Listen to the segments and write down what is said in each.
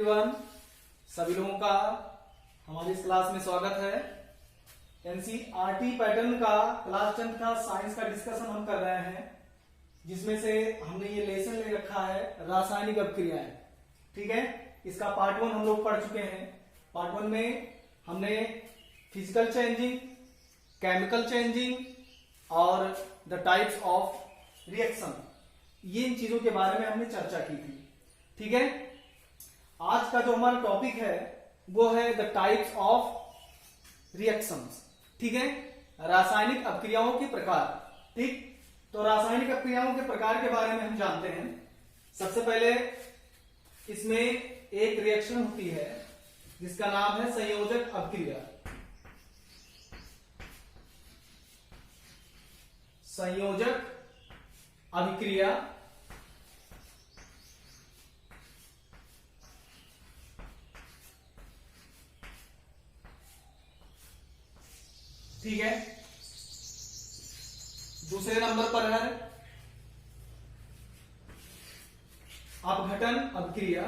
Everyone, सभी लोगों का हमारी इस क्लास में स्वागत है। एनसीईआरटी पैटर्न का क्लास 10 का साइंस का डिस्कशन हम कर रहे हैं, जिसमें से हमने ये लेसन ले रखा है रासायनिक अभिक्रियाएं। ठीक है, इसका पार्ट 1 हम लोग पढ़ चुके हैं। पार्ट 1 में हमने फिजिकल चेंजिंग, केमिकल चेंजिंग और द टाइप्स ऑफ रिएक्शन, ये इन चीजों के बारे में हमने चर्चा की थी। ठीक है, आज का जो हमारा टॉपिक है वो है द टाइप्स ऑफ रिएक्शंस। ठीक है, रासायनिक अभिक्रियाओं के प्रकार। ठीक, तो रासायनिक अभिक्रियाओं के प्रकार के बारे में हम जानते हैं। सबसे पहले इसमें एक रिएक्शन होती है जिसका नाम है संयोजक अभिक्रिया। संयोजक अभिक्रिया ठीक है। दूसरे नंबर पर है अपघटन अभिक्रिया।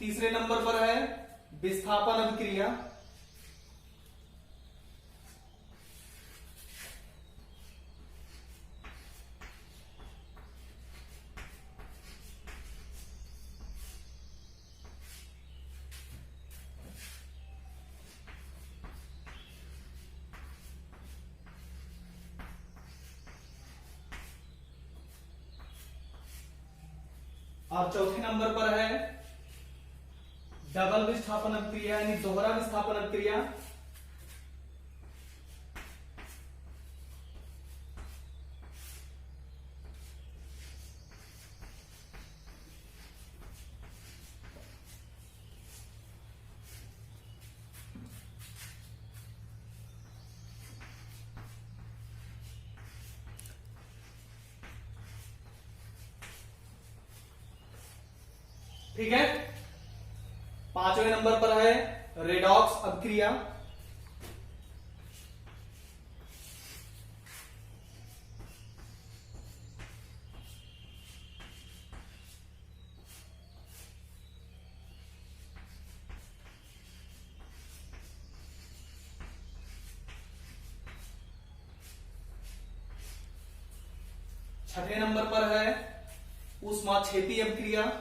तीसरे नंबर पर है विस्थापन अभिक्रिया। और चौथे नंबर पर है डबल विस्थापन अभिक्रिया, यानी दोहरा विस्थापन अभिक्रिया। ठीक है, पांचवें नंबर पर है रेडॉक्स अभिक्रिया। छठे नंबर पर है ऊष्माक्षेपी अभिक्रिया।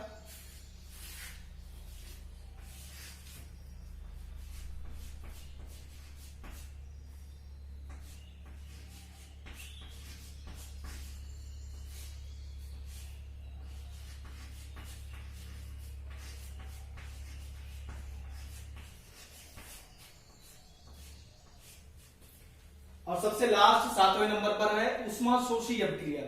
और सबसे लास्ट सातवें नंबर पर है ऊष्माशोषी अभिक्रिया।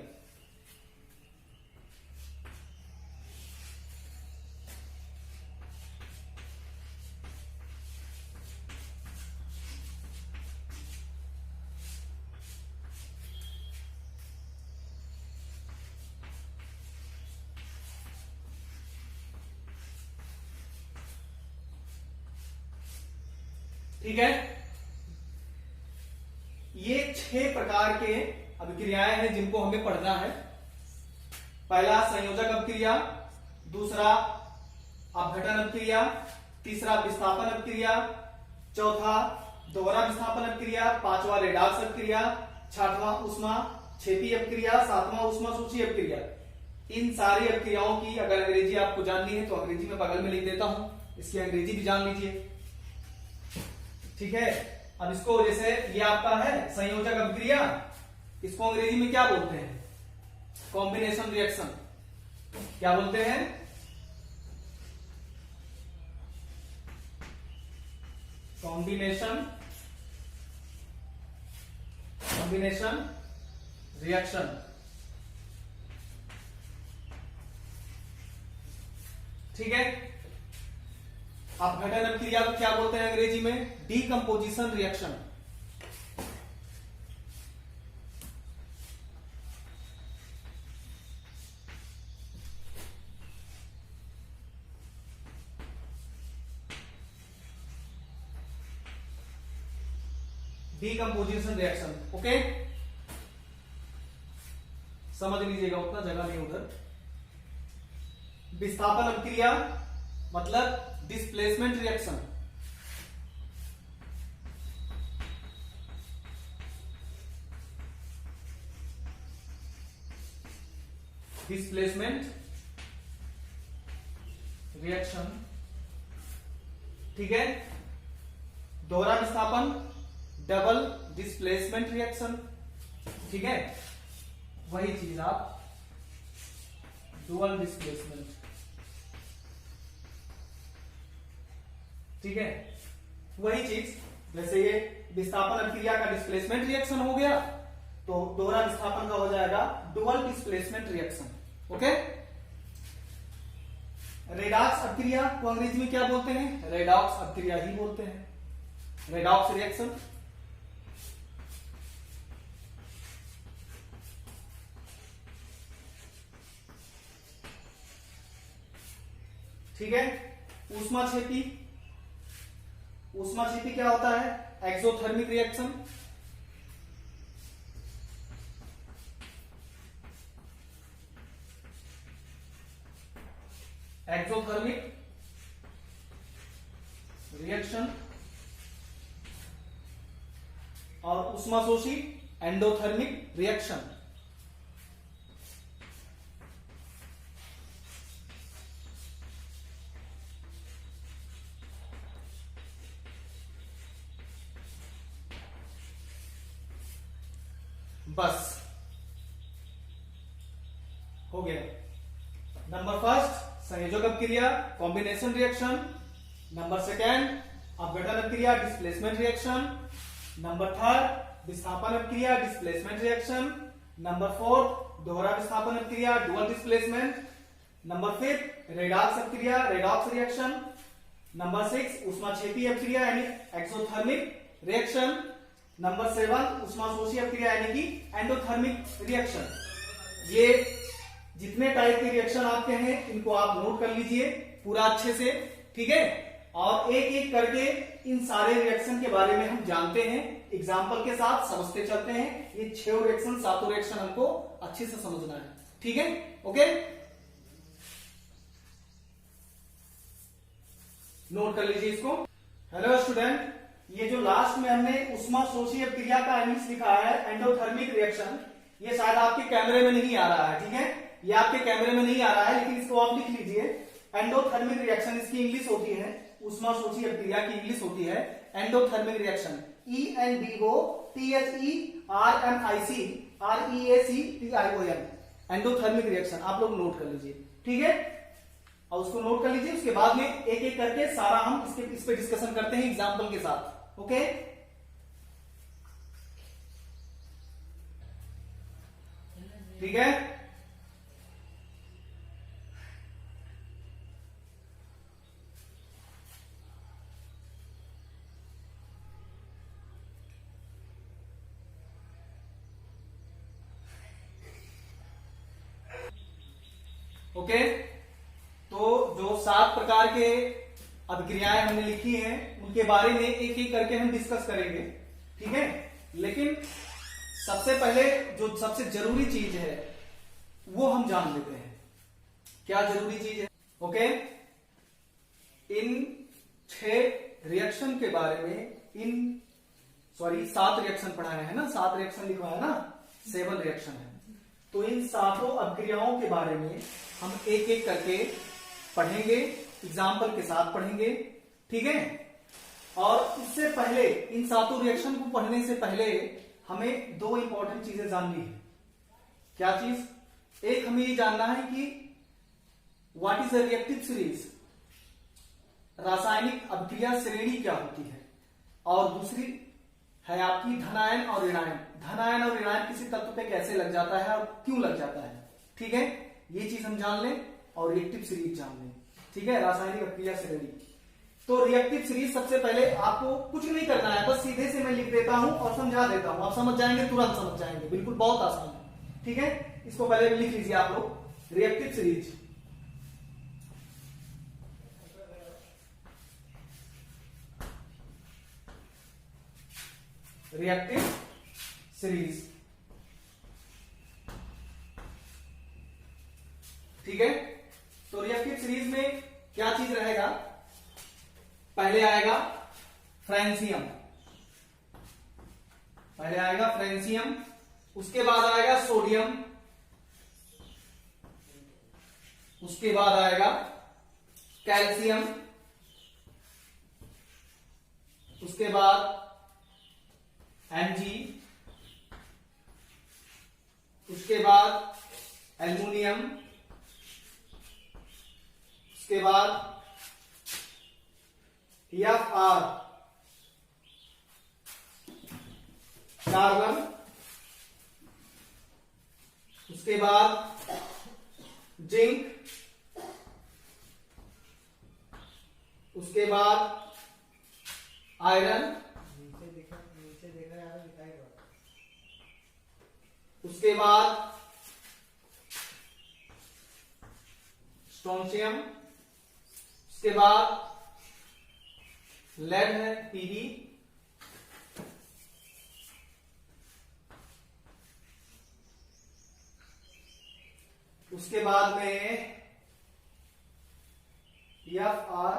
ठीक है, ये 6 प्रकार के अभिक्रियाएं हैं जिनको हमें पढ़ना है। पहला संयोजक अभिक्रिया, दूसरा अपघटन अभिक्रिया, तीसरा विस्थापन अभिक्रिया, चौथा दोहरा विस्थापन अभिक्रिया, पांचवा रेडॉक्स अभिक्रिया, छठवां ऊष्माक्षेपी अभिक्रिया, सातवां ऊष्माशोषी अभिक्रिया। इन सारी अभिक्रियाओं की अगर अंग्रेजी आपको जाननी है तो अंग्रेजी में बगल में लिख देता हूं, इसकी अंग्रेजी भी जान लीजिए। ठीक है, अब इसको जैसे ये आपका है संयोजक अभिक्रिया, इसको अंग्रेजी में क्या बोलते हैं? Combination reaction. क्या बोलते हैं? Combination reaction. ठीक है, अपघटन अभिक्रिया को क्या बोलते हैं अंग्रेजी में? Decomposition reaction. Decomposition reaction. Okay, समझ लीजिएगा, उतना जगह नहीं उधर। विस्थापन अभिक्रिया मतलब डिस्प्लेसमेंट रिएक्शन। डिस्प्लेसमेंट रिएक्शन, ठीक है। दोहरा विस्थापन डबल डिस्प्लेसमेंट रिएक्शन, ठीक है। वही चीज आप डुअल डिस्प्लेसमेंट, ठीक है। वही चीज, जैसे ये विस्थापन अभिक्रिया का डिस्प्लेसमेंट रिएक्शन हो गया, तो दोहरा विस्थापन का हो जाएगा dual displacement reaction. Okay, redox अभिक्रिया को अंग्रेजी में क्या बोलते हैं? रेडॉक्स अभिक्रिया ही बोलते हैं, रेडॉक्स रिएक्शन। ठीक है। ऊष्माक्षेपी, ऊष्माक्षेपी क्या होता है? Exothermic reaction. Exothermic reaction. और ऊष्माशोषी एंडोथर्मिक रिएक्शन। बस हो गया। नंबर फर्स्ट संयोजक अभिक्रिया कॉम्बिनेशन रिएक्शन, नंबर सेकेंड अपघटन अभिक्रिया डिस्प्लेसमेंट रिएक्शन, नंबर थर्ड विस्थापन अभिक्रिया डिस्प्लेसमेंट रिएक्शन, नंबर फोर्थ दोहरा विस्थापन अभिक्रिया dual displacement, number fifth redox अभिक्रिया रेडॉक्स रिएक्शन, नंबर सिक्स ऊष्माक्षेपी अभिक्रिया यानी एक्सोथर्मिक रिएक्शन, नंबर सेवन ऊष्माशोषी अभिक्रिया यानी कि एंडोथर्मिक रिएक्शन। ये जितने टाइप के रिएक्शन आपके हैं इनको आप नोट कर लीजिए पूरा अच्छे से, ठीक है। और एक एक करके इन सारे रिएक्शन के बारे में हम जानते हैं, एग्जाम्पल के साथ समझते चलते हैं। ये 6 रिएक्शन 7 रिएक्शन हमको अच्छे से समझना है, ठीक है। ओके, नोट कर लीजिए इसको। हेलो स्टूडेंट, ये जो लास्ट में हमने ऊष्माशोषी अभिक्रिया का इंग्लिश लिखा है एंडोथर्मिक रिएक्शन, ये शायद आपके कैमरे में नहीं आ रहा है, ठीक है। ये आपके कैमरे में नहीं आ रहा है, लेकिन इसको आप लिख लीजिए। एंडोथर्मिक रिएक्शन इसकी इंग्लिश होती है, ऊष्माशोषी अभिक्रिया की इंग्लिश होती है endothermic reaction. ENDOTHERMIC endothermic reaction आप लोग नोट कर लीजिए, ठीक है। और उसको नोट कर लीजिए, उसके बाद में एक एक करके सारा हम इस पे डिस्कशन करते हैं एग्जाम्पल के साथ। ओके, ठीक है। ओके, तो जो 7 प्रकार के अभिक्रियाएं हमने लिखी हैं उनके बारे में एक एक करके हम डिस्कस करेंगे, ठीक है। लेकिन सबसे पहले जो सबसे जरूरी चीज है वो हम जान लेते हैं। क्या जरूरी चीज है? ओके, इन 6 रिएक्शन के बारे में 7 रिएक्शन पढ़ाए हैं ना, 7 रिएक्शन लिखा है ना, 7 रिएक्शन है। तो इन 7 अभिक्रियाओं के बारे में हम एक एक करके पढ़ेंगे, एग्जाम्पल के साथ पढ़ेंगे, ठीक है। और इससे पहले इन 7 रिएक्शन को पढ़ने से पहले हमें 2 इंपॉर्टेंट चीजें जाननी है। क्या चीज? एक हमें ये जानना है कि what is a reactive series, रासायनिक अभिक्रिया श्रेणी क्या होती है। और दूसरी है आपकी धनायन और ऋणायन। धनायन और ऋणायन किसी तत्व पे कैसे लग जाता है और क्यों लग जाता है, ठीक है। ये चीज हम जान लें और रिएक्टिव सीरीज जान लें, ठीक है, रासायनिक अभिक्रिया श्रेणी। तो रिएक्टिव सीरीज सबसे पहले आपको कुछ नहीं करना है, बस सीधे से मैं लिख देता हूं और समझा देता हूं, आप समझ जाएंगे, तुरंत समझ जाएंगे, बिल्कुल बहुत आसान है, ठीक है। इसको पहले लिख लीजिए आप लोग, रिएक्टिव सीरीज। Reactive series. ठीक है, तो रिएक्टिव सीरीज में क्या चीज रहेगा? पहले आएगा फ्रेंसियम, उसके बाद आएगा सोडियम, उसके बाद आएगा कैल्शियम, उसके बाद Mg, उसके बाद एल्युमिनियम, उसके बाद Fr कार्बन, उसके बाद जिंक, उसके बाद आयरन, उसके बाद स्ट्रोंशियम, उसके बाद लेड है Pb, उसके बाद में Fr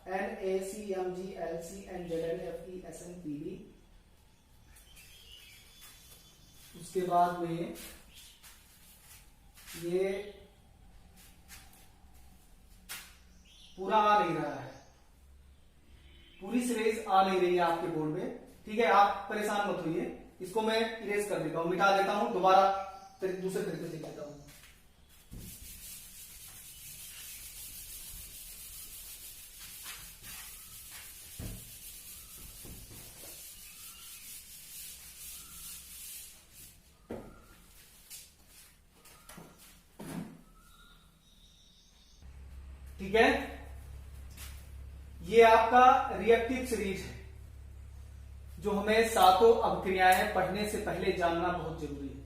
NaCMgLCNZnFeSnPb, उसके बाद में ये पूरा आ नहीं रहा है, पूरी सीरीज आ नहीं रही है आपके बोर्ड में। ठीक है, आप परेशान मत होइए, इसको मैं इरेज कर देता हूं, मिटा देता हूं, दोबारा दूसरे तरीके से लिख देता हूं। ठीक है, ये आपका रिएक्टिव सीरीज है, जो हमें सातों अभिक्रियाएं पढ़ने से पहले जानना बहुत जरूरी है।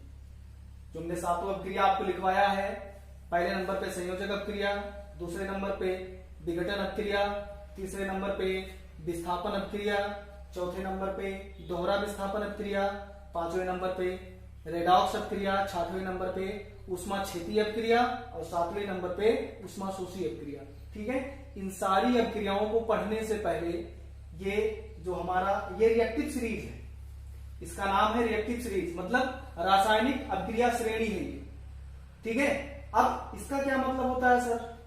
जो हमने सातों अभिक्रिया आपको लिखवाया है, पहले नंबर पे संयोजक अभिक्रिया, दूसरे नंबर पे विघटन अभिक्रिया, तीसरे नंबर पे विस्थापन अभिक्रिया, चौथे नंबर पे दोहरा विस्थापन अभिक्रिया, पांचवें नंबर पे रेडॉक्स अभिक्रिया, छठवें नंबर पे ऊष्माक्षेपी अभिक्रिया और सातवें नंबर पे ऊष्माशोषी अभिक्रिया। ठीक है, इन सारी अभिक्रियाओं को पढ़ने से पहले ये जो हमारा ये रिएक्टिव सीरीज है, इसका नाम है रिएक्टिव सीरीज, मतलब रासायनिक अभिक्रिया श्रेणी है ये। ठीक है, अब इसका क्या मतलब होता है सर?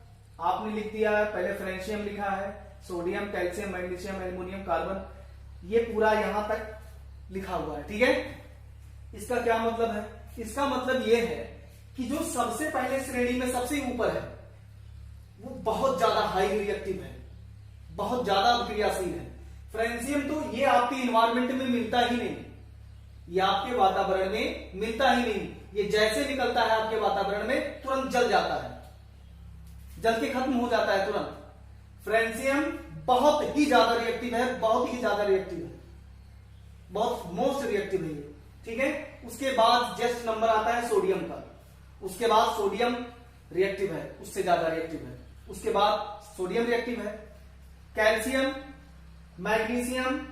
आपने लिख दिया है, पहले फ्रेंशियम लिखा है, sodium, calcium, magnesium, aluminium, carbon, ये पूरा यहां तक लिखा हुआ है। ठीक है, इसका क्या मतलब है? इसका मतलब ये है कि जो सबसे पहले श्रेणी में सबसे ऊपर है वो बहुत ज्यादा हाई रिएक्टिव है, बहुत ज्यादा अभिक्रियाशील है। फ्रेंशियम तो ये आपके इन्वायरमेंट में मिलता ही नहीं, ये आपके वातावरण में मिलता ही नहीं, ये जैसे निकलता है आपके वातावरण में तुरंत जल जाता है, जल के खत्म हो जाता है तुरंत। फ्रेंशियम बहुत ही ज्यादा रिएक्टिव है, बहुत ही ज्यादा रिएक्टिव है, बहुत मोस्ट रिएक्टिव है ये। ठीक है, उसके बाद जस्ट नंबर आता है सोडियम का, उसके बाद सोडियम रिएक्टिव है, उससे ज्यादा रिएक्टिव है, उसके बाद सोडियम रिएक्टिव है, calcium, magnesium,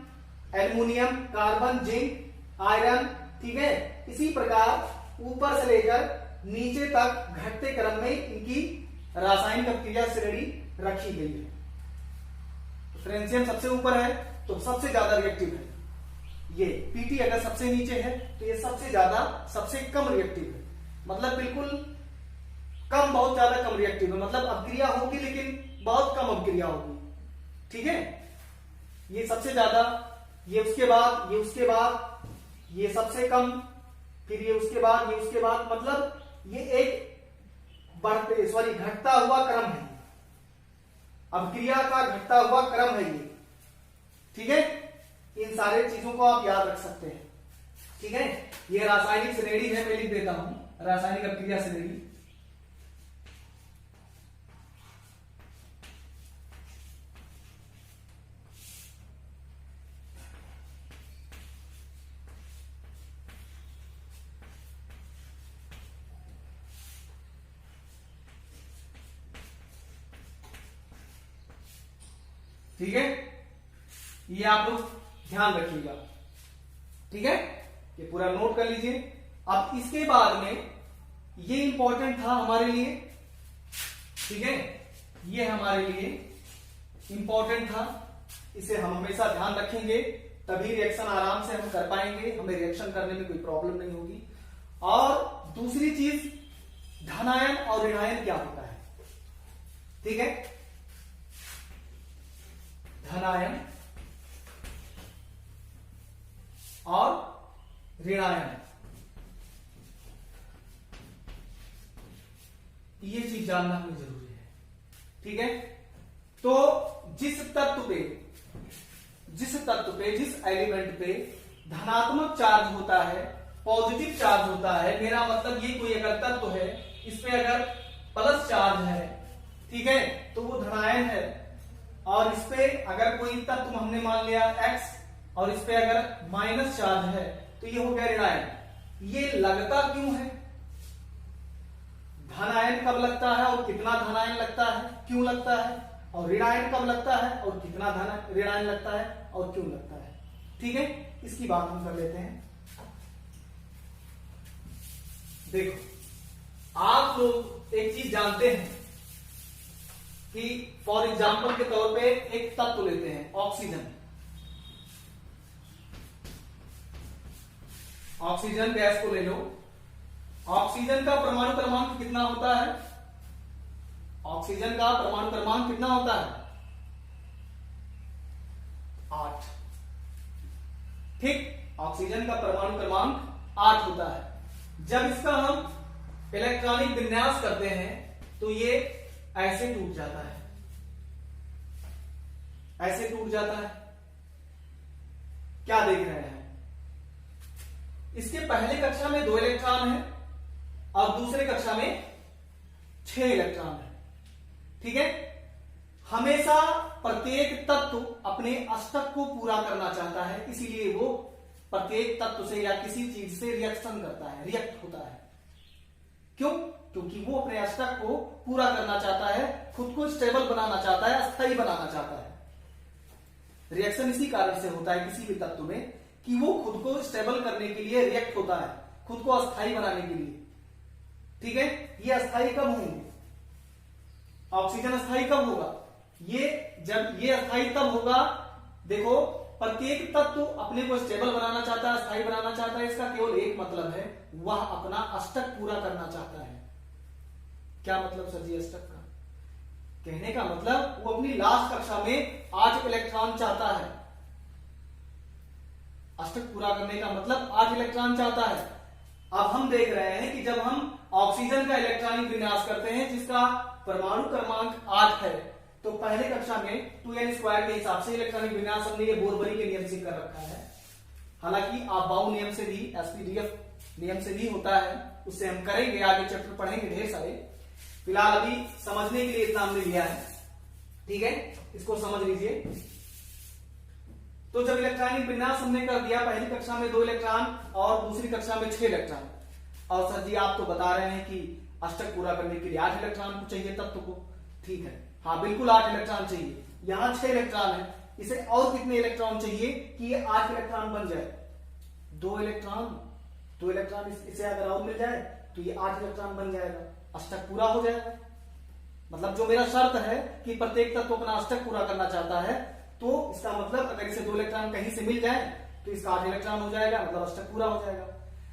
aluminium, carbon, zinc, iron. ठीक है, इसी प्रकार ऊपर से लेकर नीचे तक घटते क्रम में इनकी रासायनिक अभिक्रिया श्रेणी रखी गई है। फ्रेंशियम सबसे ऊपर है तो सबसे ज्यादा रिएक्टिव है, ये पीटी अगर सबसे नीचे है तो ये सबसे ज्यादा सबसे कम रिएक्टिव है, मतलब बिल्कुल कम, बहुत ज्यादा कम रिएक्टिव है, मतलब अभिक्रिया होगी लेकिन बहुत कम अभिक्रिया होगी। ठीक है, ये सबसे ज्यादा, ये उसके बाद, ये उसके बाद, ये सबसे कम, फिर ये उसके बाद, ये उसके बाद, मतलब ये एक बढ़ते घटता हुआ क्रम है, अभिक्रिया का घटता हुआ क्रम है ये। ठीक है, इन सारे चीजों को आप याद रख सकते हैं। ठीक है, ये रासायनिक श्रेणी है, मैं लिख देता हूं रासायनिक अभिक्रिया श्रेणी। ठीक है, ये आप लोग ध्यान रखिएगा। ठीक है, ये पूरा नोट कर लीजिए। अब इसके बाद में ये इंपॉर्टेंट था हमारे लिए, ठीक है, ये हमारे लिए इंपॉर्टेंट था, इसे हम हमेशा ध्यान रखेंगे, तभी रिएक्शन आराम से हम कर पाएंगे, हमें रिएक्शन करने में कोई प्रॉब्लम नहीं होगी। और दूसरी चीज, धनायन और ऋणायन क्या होता है, ठीक है, धनायन और ऋणायन, ये चीज जानना हमें जरूरी है, ठीक है। तो जिस तत्व पे जिस एलिमेंट पे धनात्मक चार्ज होता है, पॉजिटिव चार्ज होता है, मेरा मतलब ये कोई अगर तत्व है, इस पे अगर प्लस चार्ज है, ठीक है, तो वो धनायन है। और इस पे अगर कोई तत्व हमने मान लिया x और इस पे अगर माइनस चार्ज है, तो ये हो गया ऋणायन। ये लगता क्यों है, धनायन कब लगता है और कितना धनायन लगता है, क्यों लगता है, और ऋणायन कब लगता है और कितना ऋणायन लगता है और क्यों लगता है, ठीक है, इसकी बात हम कर लेते हैं। देखो, आप लोग एक चीज जानते हैं कि फॉर एग्जाम्पल के तौर पे एक तत्व लेते हैं, ऑक्सीजन। ऑक्सीजन गैस को ले लो, ऑक्सीजन का परमाणु क्रमांक कितना होता है, ऑक्सीजन का परमाणु क्रमांक कितना होता है, 8, ठीक, ऑक्सीजन का परमाणु क्रमांक 8 होता है। जब इसका हम इलेक्ट्रॉनिक विन्यास करते हैं तो ये ऐसे टूट जाता है, ऐसे टूट जाता है। क्या देख रहे हैं, इसके पहले कक्षा में 2 इलेक्ट्रॉन है और दूसरे कक्षा में 6 इलेक्ट्रॉन है, ठीक है। हमेशा प्रत्येक तत्व अपने अष्टक को पूरा करना चाहता है, इसीलिए वो प्रत्येक तत्व से या किसी चीज से रिएक्शन करता है, रिएक्ट होता है। क्यों? क्योंकि वो अपने अष्टक को पूरा करना चाहता है, खुद को स्टेबल बनाना चाहता है, अस्थायी बनाना चाहता है। रिएक्शन इसी कारण से होता है किसी भी तत्व में कि वो खुद को स्टेबल करने के लिए रिएक्ट होता है, खुद को अस्थायी बनाने के लिए, ठीक है। ये अस्थायी कब होंगे, ऑक्सीजन अस्थायी कब होगा, जब ये अस्थायी तब होगा, देखो, प्रत्येक तत्व अपने को स्टेबल बनाना चाहता है, अस्थायी बनाना चाहता है। इसका केवल एक मतलब है, वह अपना अष्टक पूरा करना चाहता है। क्या मतलब सर जी अष्टक का? कहने का मतलब वो अपनी लास्ट कक्षा में 8 इलेक्ट्रॉन चाहता है। अष्टक पूरा करने का मतलब 8 इलेक्ट्रॉन चाहता है। अब हम देख रहे हैं कि जब हम ऑक्सीजन का इलेक्ट्रॉनिक विन्यास करते हैं जिसका परमाणु क्रमांक 8 है, तो पहले कक्षा में 2n² के हिसाब से इलेक्ट्रॉनिक विन्यास हमने ये बोरबरी के नियम से कर रखा है। हालांकि आप बाउ नियम से भी, एसपीडीएफ नियम से भी होता है, उससे हम करेंगे, आगे चैप्टर पढ़ेंगे ढेर सारे। फिलहाल अभी समझने के लिए इतना हमने लिया है, ठीक है, इसको समझ लीजिए। तो जब इलेक्ट्रॉनिक विन्यास हमने कर दिया, पहली कक्षा में 2 इलेक्ट्रॉन और दूसरी कक्षा में 6 इलेक्ट्रॉन, और सर जी आप तो बता रहे हैं कि अष्टक पूरा करने के लिए 8 इलेक्ट्रॉन को चाहिए तत्व को, ठीक है, हाँ बिल्कुल 8 इलेक्ट्रॉन चाहिए। यहां 6 इलेक्ट्रॉन है, इसे और कितने इलेक्ट्रॉन चाहिए कि ये 8 इलेक्ट्रॉन बन जाए? 2 इलेक्ट्रॉन इसे अगर और मिल जाए तो ये 8 इलेक्ट्रॉन बन जाएगा, अष्टक पूरा हो जाएगा। मतलब जो मेरा शर्त है कि प्रत्येक तत्व अपना अष्टक पूरा करना चाहता है, तो इसका मतलब अगर इसे 2 इलेक्ट्रॉन कहीं से मिल जाए तो इसका 8 इलेक्ट्रॉन हो जाएगा, मतलब अष्टक पूरा हो जाएगा।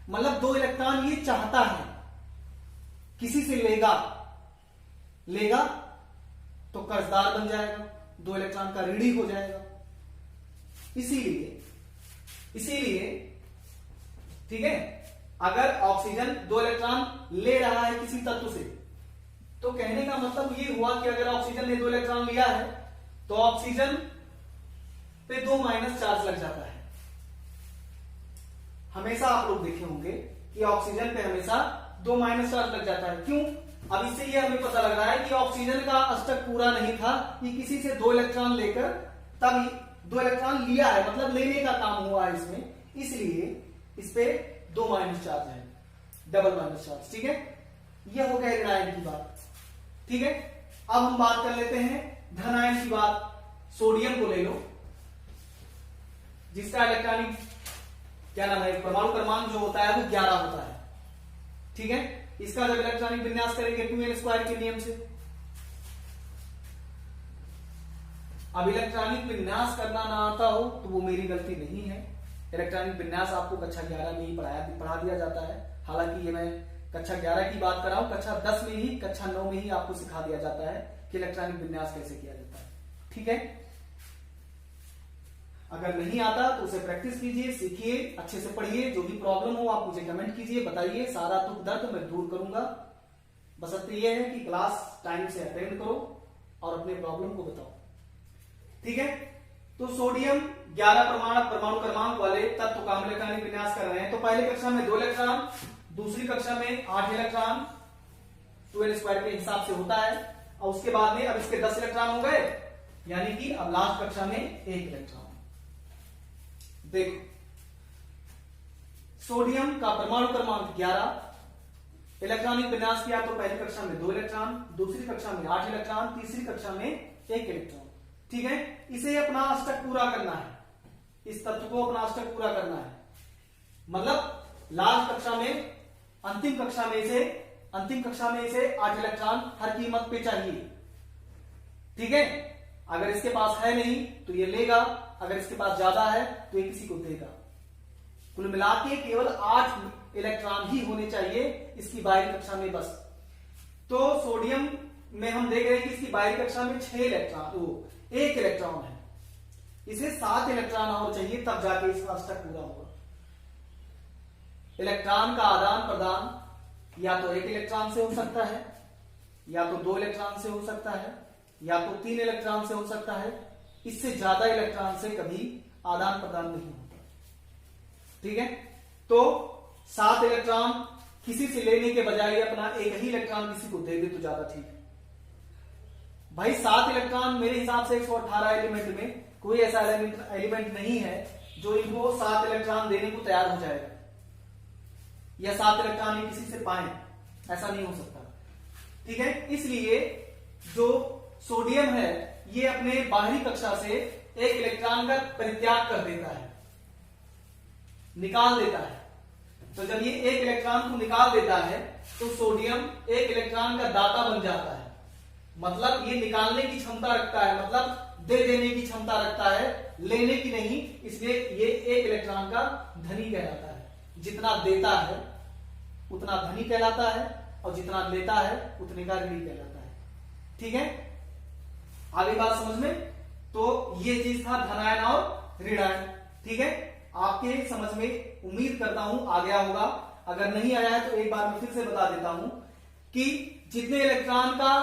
मतलब 2 इलेक्ट्रॉन ये चाहता है, किसी से लेगा तो कर्जदार बन जाएगा, 2 इलेक्ट्रॉन का ऋणी हो जाएगा। इसीलिए ठीक है, अगर ऑक्सीजन 2 इलेक्ट्रॉन ले रहा है किसी तत्व से, तो कहने का मतलब ये हुआ कि अगर ऑक्सीजन ने 2 इलेक्ट्रॉन लिया है तो ऑक्सीजन पे 2 माइनस चार्ज लग जाता है। हमेशा आप लोग देखे होंगे कि ऑक्सीजन पे हमेशा 2 माइनस चार्ज लग जाता है। क्यों? अब इससे ये हमें पता लग रहा है कि ऑक्सीजन का अष्टक पूरा नहीं था, कि किसी से 2 इलेक्ट्रॉन लेकर तब 2 इलेक्ट्रॉन लिया है, मतलब लेने का काम हुआ है इसमें, इसलिए इस पे 2 माइनस चार्ज है, डबल माइनस चार्ज, ठीक है। यह हो गया ऋणायन की बात, ठीक है। अब हम बात कर लेते हैं धनायन की बात। सोडियम को ले लो, जिसका इलेक्ट्रॉनिक क्या नाम है, परमाणु क्रमांक जो होता है वो 11 होता है। ठीक है, इसका जब इलेक्ट्रॉनिक विन्यास करेंगे 2n² के नियम से। अब इलेक्ट्रॉनिक विन्यास करना ना आता हो तो वो मेरी गलती नहीं है। इलेक्ट्रॉनिक विन्यास आपको कक्षा 11 में ही पढ़ा दिया जाता है। हालांकि ये मैं कक्षा 11 की बात कर रहा हूं, कक्षा 10 में ही, कक्षा 9 में ही आपको सिखा दिया जाता है कि इलेक्ट्रॉनिक विन्यास कैसे किया जाता है। ठीक है, अगर नहीं आता तो उसे प्रैक्टिस कीजिए, सीखिए, अच्छे से पढ़िए। जो भी प्रॉब्लम हो आप मुझे कमेंट कीजिए, बताइए, सारा दुख दर्द मैं दूर करूंगा। बशर्ते ये है कि क्लास टाइम से अटेंड करो और अपने प्रॉब्लम को बताओ। ठीक है, तो सोडियम 11 परमाणु क्रमांक वाले तत्व का हम इलेक्ट्रॉनिक विन्यास कर रहे हैं। तो पहली कक्षा में 2 इलेक्ट्रॉन, दूसरी कक्षा में 8 इलेक्ट्रॉन 2n² के हिसाब से होता है। और उसके बाद में अब इसके 10 इलेक्ट्रॉन हो गए, यानी कि अब लास्ट कक्षा में 1 इलेक्ट्रॉन। देखो, सोडियम का परमाणु क्रमांक 11, इलेक्ट्रॉनिक विन्यास किया तो पहली कक्षा में 2 इलेक्ट्रॉन, दूसरी कक्षा में 8 इलेक्ट्रॉन, तीसरी कक्षा में 1 इलेक्ट्रॉन। ठीक है, इसे अपना अष्टक पूरा करना है, इस तत्व को अपना अष्टक पूरा करना है। मतलब लास्ट कक्षा में, अंतिम कक्षा में इसे 8 इलेक्ट्रॉन हर कीमत पे चाहिए। ठीक है, अगर इसके पास है नहीं तो ये लेगा, अगर इसके पास ज्यादा है तो ये किसी को देगा। कुल मिला के केवल 8 इलेक्ट्रॉन ही होने चाहिए इसकी बाहरी कक्षा में बस। तो सोडियम में हम देख रहे हैं कि इसकी बाहरी कक्षा में 1 इलेक्ट्रॉन है, इसे 7 इलेक्ट्रॉन और चाहिए, तब जाके इसका अष्टक पूरा होगा। इलेक्ट्रॉन का आदान प्रदान या तो 1 इलेक्ट्रॉन से हो सकता है, या तो 2 इलेक्ट्रॉन से हो सकता है, या तो 3 इलेक्ट्रॉन से हो सकता है। इससे ज्यादा इलेक्ट्रॉन से कभी आदान प्रदान नहीं होता। ठीक है, तो 7 इलेक्ट्रॉन किसी से लेने के बजाय अपना एक ही इलेक्ट्रॉन किसी को दे दे तो ज्यादा ठीक है। भाई 7 इलेक्ट्रॉन मेरे हिसाब से 118 एलिमेंट में कोई ऐसा एलिमेंट नहीं है जो इनको 7 इलेक्ट्रॉन देने को तैयार हो जाएगा, या 7 इलेक्ट्रॉन किसी से पाए, ऐसा नहीं हो सकता। ठीक है, इसलिए जो सोडियम है ये अपने बाहरी कक्षा से 1 इलेक्ट्रॉन का परित्याग कर देता है, निकाल देता है। तो जब ये 1 इलेक्ट्रॉन को निकाल देता है तो सोडियम 1 इलेक्ट्रॉन का दाता बन जाता है। मतलब ये निकालने की क्षमता रखता है, मतलब दे देने की क्षमता रखता है, लेने की नहीं। इसलिए ये 1 इलेक्ट्रॉन का धनी कहलाता है। जितना देता है उतना धनी कहलाता है, और जितना लेता है उतने का ऋणी कहलाता है। ठीक है, आगे बात समझ में? तो ये चीज था धनायन और ऋणायन। ठीक है, आपके समझ में उम्मीद करता हूं आ गया होगा। अगर नहीं आया है तो एक बार मैं फिर से बता देता हूं कि जितने इलेक्ट्रॉन का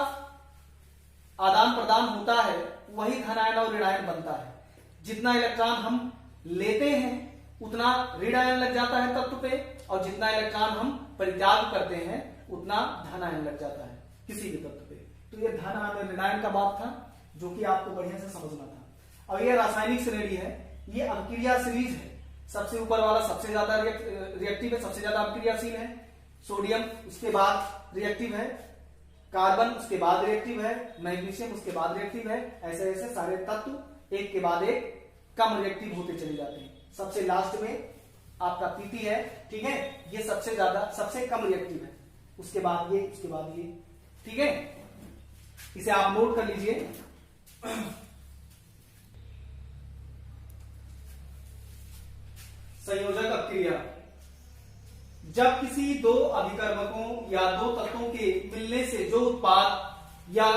आदान प्रदान होता है वही धनायन और ऋणायन बनता है। जितना इलेक्ट्रॉन हम लेते हैं उतना ऋणायन लग जाता है तत्व पे, और जितना इलेक्ट्रॉन हम परित्याग करते हैं उतना धनायन लग जाता है किसी भी तत्व पे। तो ये धनायन और ऋणायन का बात था जो कि आपको बढ़िया से समझना था। अब ये रासायनिक श्रेणी है, ये अभिक्रिया सीरीज है। सबसे ऊपर वाला सबसे ज्यादा रिएक्टिव है, सबसे ज्यादा अभिक्रियाशील है। सोडियम उसके बाद रिएक्टिव है, कार्बन उसके बाद रिएक्टिव है, मैग्नीशियम उसके बाद रिएक्टिव है। ऐसे ऐसे सारे तत्व एक के बाद एक कम रिएक्टिव होते चले जाते हैं। सबसे लास्ट में आपका पीटी है। ठीक है, ये सबसे ज्यादा सबसे कम रिएक्टिव है, उसके बाद ये, उसके बाद ये। ठीक है, इसे आप नोट कर लीजिए। संयोजक अभिक्रिया, जब किसी 2 अभिकर्मकों या 2 तत्वों के मिलने से जो उत्पाद या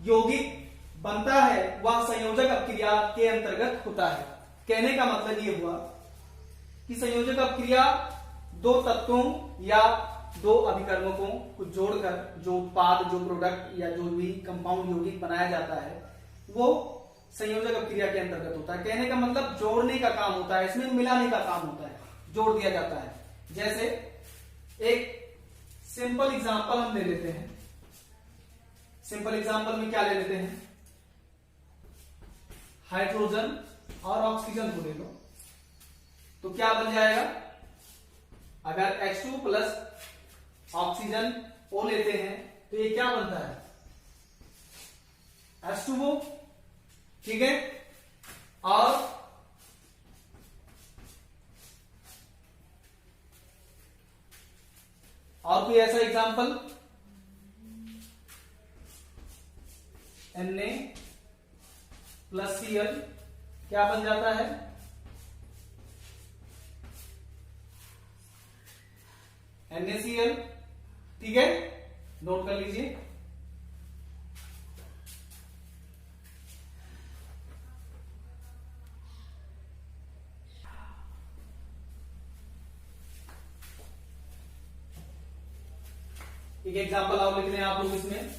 यौगिक बनता है वह संयोजक अभिक्रिया के अंतर्गत होता है। कहने का मतलब ये हुआ कि संयोजक अभिक्रिया 2 तत्वों या 2 अभिकर्मकों को जोड़कर जो उत्पाद, जो प्रोडक्ट या जो भी कंपाउंड यौगिक बनाया जाता है वो संयोजक अभिक्रिया के अंतर्गत होता है। कहने का मतलब जोड़ने का काम होता है, इसमें मिलाने का काम होता है, जोड़ दिया जाता है। जैसे एक सिंपल एग्जांपल हम ले लेते हैं। सिंपल एग्जांपल में क्या ले लेते हैं, हाइड्रोजन और ऑक्सीजन को ले लो, तो क्या बन जाएगा? अगर H2 प्लस ऑक्सीजन O लेते हैं तो ये क्या बनता है? H2O। ठीक है, और और कोई ऐसा एग्जाम्पल? Na प्लस Cl क्या बन जाता है? NaCl। ठीक है, नोट कर लीजिए। एक एग्जांपल और लिख लें आप लोग इसमें।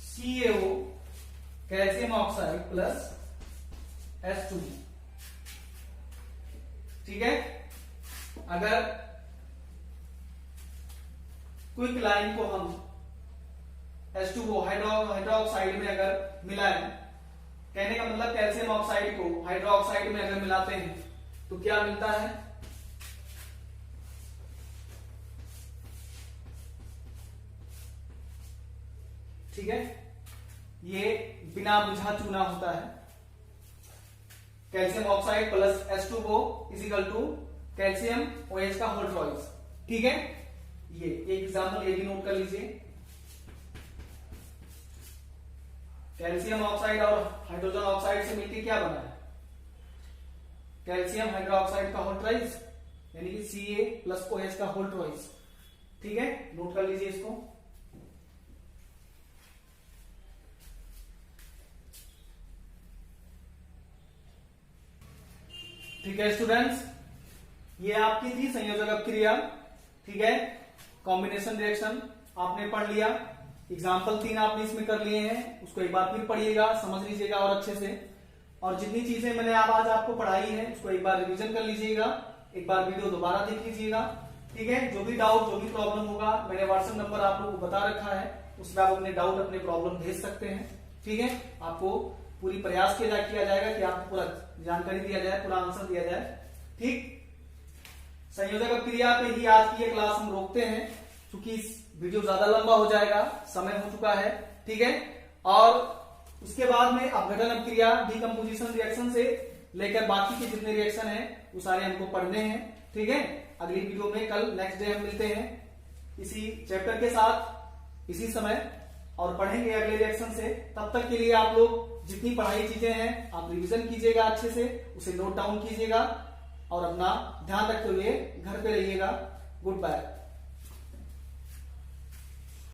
CaO calcium oxide plus H2O। ठीक है, अगर क्विक लाइन को हम H2O हाइड्रोक्साइड में अगर मिलाएं, कहने का मतलब कैल्शियम ऑक्साइड को हाइड्रोक्साइड में अगर मिलाते हैं तो क्या मिलता है? ठीक है, ये बिना बुझा चूना होता है। Calcium oxide plus H2O is equal to calcium OH का होल ट्वाइस। ठीक है, ये एक एग्जांपल ये भी नोट कर लीजिए। कैल्शियम ऑक्साइड और हाइड्रोजन ऑक्साइड से मिलकर क्या बना है? कैल्शियम हाइड्रोक्साइड का होल ट्वाइस, यानी कि Ca प्लस OH का होल ट्वाइस। ठीक है, नोट कर लीजिए इसको। ठीक है स्टूडेंट्स, ये आपकी थी संयोजक अपक्रिया। ठीक है, कॉम्बिनेशन रिएक्शन आपने पढ़ लिया। एग्जाम्पल 3 आपने इसमें कर लिए हैं, उसको एक बार फिर पढ़िएगा, समझ लीजिएगा और अच्छे से। और जितनी चीजें मैंने आज आपको पढ़ाई है उसको एक बार रिवीजन कर लीजिएगा, एक बार वीडियो दोबारा देख लीजिएगा। ठीक है, जो भी डाउट जो भी प्रॉब्लम होगा मैंने व्हाट्सएप नंबर आप लोगों को बता रखा है, उसमें आप अपने डाउट अपने प्रॉब्लम भेज सकते हैं। ठीक है, आपको पूरी प्रयास किया जाएगा कि आपको पूरा जानकारी दिया जाए, पूरा आंसर दिया जाए। ठीक, संयोजक अपक्रिया पे ही आज की ये क्लास हम रोकते हैं, क्योंकि वीडियो ज्यादा लंबा हो जाएगा, समय हो चुका है। ठीक है, और उसके बाद में अपघटन अपक्रिया डीकंपोजिशन रिएक्शन से लेकर बाकी के जितने रिएक्शन हैं वो सारे हमको पढ़ने हैं। ठीक है, अगली वीडियो में कल नेक्स्ट डे हम मिलते हैं इसी चैप्टर के साथ इसी समय और पढ़ेंगे अगले रिएक्शन से। तब तक के लिए आप लोग जितनी पढ़ाई चीजें हैं आप रिवीजन कीजिएगा, अच्छे से उसे नोट डाउन कीजिएगा और अपना ध्यान रखते हुए घर पे रहिएगा। Good bye.